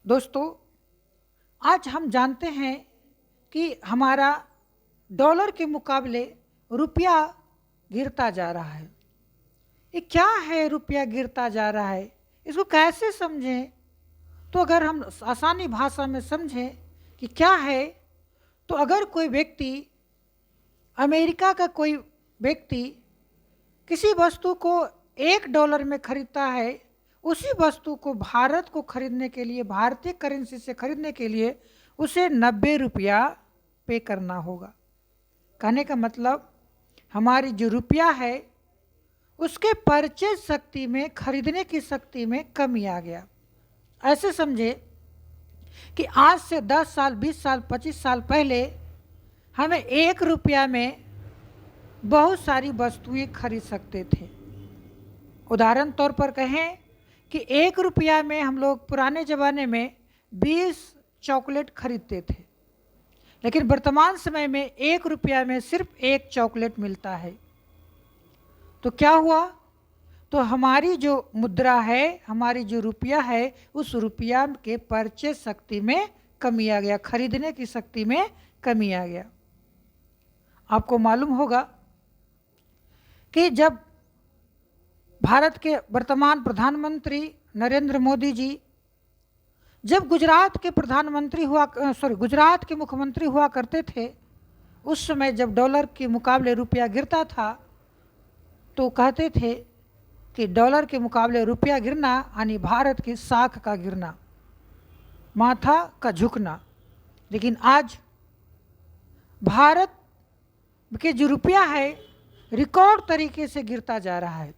दोस्तों, आज हम जानते हैं कि हमारा डॉलर के मुकाबले रुपया गिरता जा रहा है। ये क्या है रुपया गिरता जा रहा है? इसको कैसे समझें? तो अगर हम आसानी भाषा में समझें कि क्या है, तो अगर कोई व्यक्ति, अमेरिका का कोई व्यक्ति किसी वस्तु को $1 में खरीदता है, उसी वस्तु को भारत को खरीदने के लिए, भारतीय करेंसी से खरीदने के लिए उसे 90 रुपया पे करना होगा। कहने का मतलब हमारी जो रुपया है उसके परचेज शक्ति में, खरीदने की शक्ति में कमी आ गया। ऐसे समझे कि आज से 10 साल, 20 साल, 25 साल पहले हमें 1 रुपया में बहुत सारी वस्तुएं खरीद सकते थे। उदाहरण तौर पर कहें कि 1 रुपया में हम लोग पुराने ज़माने में 20 चॉकलेट खरीदते थे, लेकिन वर्तमान समय में 1 रुपया में सिर्फ 1 चॉकलेट मिलता है। तो क्या हुआ? तो हमारी जो मुद्रा है, हमारी जो रुपया है, उस रुपया के परचेज शक्ति में कमी आ गया, खरीदने की शक्ति में कमी आ गया। आपको मालूम होगा कि जब भारत के वर्तमान प्रधानमंत्री नरेंद्र मोदी जी जब गुजरात के मुख्यमंत्री हुआ करते थे, उस समय जब डॉलर के मुकाबले रुपया गिरता था तो कहते थे कि डॉलर के मुकाबले रुपया गिरना यानी भारत की साख का गिरना, माथा का झुकना। लेकिन आज भारत के जो रुपया है रिकॉर्ड तरीके से गिरता जा रहा है।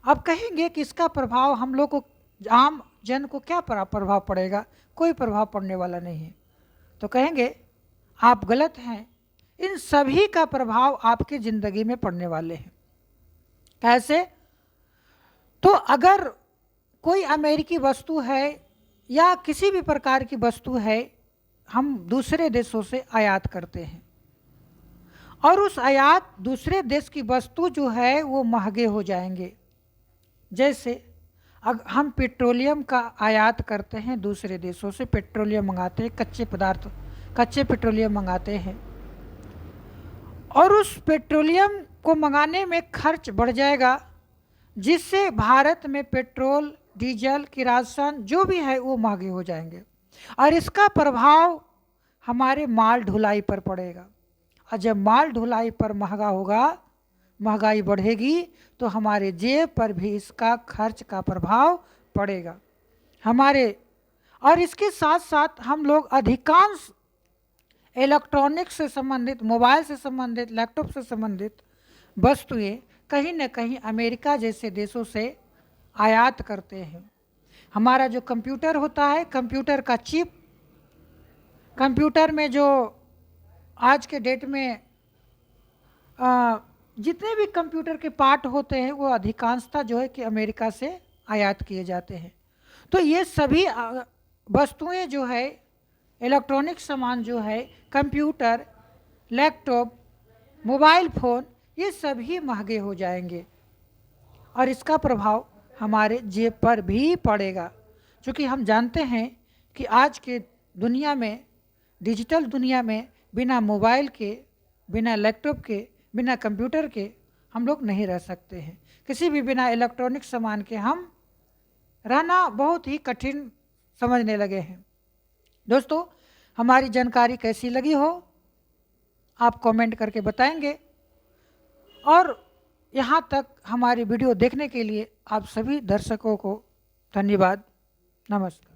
अब कहेंगे कि इसका प्रभाव हम लोग को, आम जन को क्या प्रभाव पड़ेगा? कोई प्रभाव पड़ने वाला नहीं है। तो कहेंगे आप गलत हैं, इन सभी का प्रभाव आपकी ज़िंदगी में पड़ने वाले हैं। कैसे? तो अगर कोई अमेरिकी वस्तु है या किसी भी प्रकार की वस्तु है, हम दूसरे देशों से आयात करते हैं और उस आयात दूसरे देश की वस्तु जो है वो महंगे हो जाएंगे। जैसे हम पेट्रोलियम का आयात करते हैं, दूसरे देशों से पेट्रोलियम मंगाते हैं, कच्चे पेट्रोलियम मंगाते हैं, और उस पेट्रोलियम को मंगाने में खर्च बढ़ जाएगा, जिससे भारत में पेट्रोल, डीजल, किरासन जो भी है वो महंगे हो जाएंगे और इसका प्रभाव हमारे माल ढुलाई पर पड़ेगा। और जब माल ढुलाई पर महंगा होगा, महंगाई बढ़ेगी, तो हमारे जेब पर भी इसका खर्च का प्रभाव पड़ेगा हमारे। और इसके साथ साथ हम लोग अधिकांश इलेक्ट्रॉनिक्स से संबंधित, मोबाइल से संबंधित, लैपटॉप से संबंधित वस्तुएं कहीं न कहीं अमेरिका जैसे देशों से आयात करते हैं। हमारा जो कंप्यूटर होता है, कंप्यूटर का चिप, कंप्यूटर में जो आज के डेट में जितने भी कंप्यूटर के पार्ट होते हैं वो अधिकांशतः जो है कि अमेरिका से आयात किए जाते हैं। तो ये सभी वस्तुएं जो है, इलेक्ट्रॉनिक सामान जो है, कंप्यूटर, लैपटॉप, मोबाइल फ़ोन, ये सभी महंगे हो जाएंगे और इसका प्रभाव हमारे जेब पर भी पड़ेगा। क्योंकि हम जानते हैं कि आज के दुनिया में, डिजिटल दुनिया में, बिना मोबाइल के, बिना लैपटॉप के, बिना कंप्यूटर के हम लोग नहीं रह सकते हैं। किसी भी बिना इलेक्ट्रॉनिक सामान के हम रहना बहुत ही कठिन समझने लगे हैं। दोस्तों, हमारी जानकारी कैसी लगी हो आप कमेंट करके बताएंगे, और यहाँ तक हमारी वीडियो देखने के लिए आप सभी दर्शकों को धन्यवाद। नमस्कार।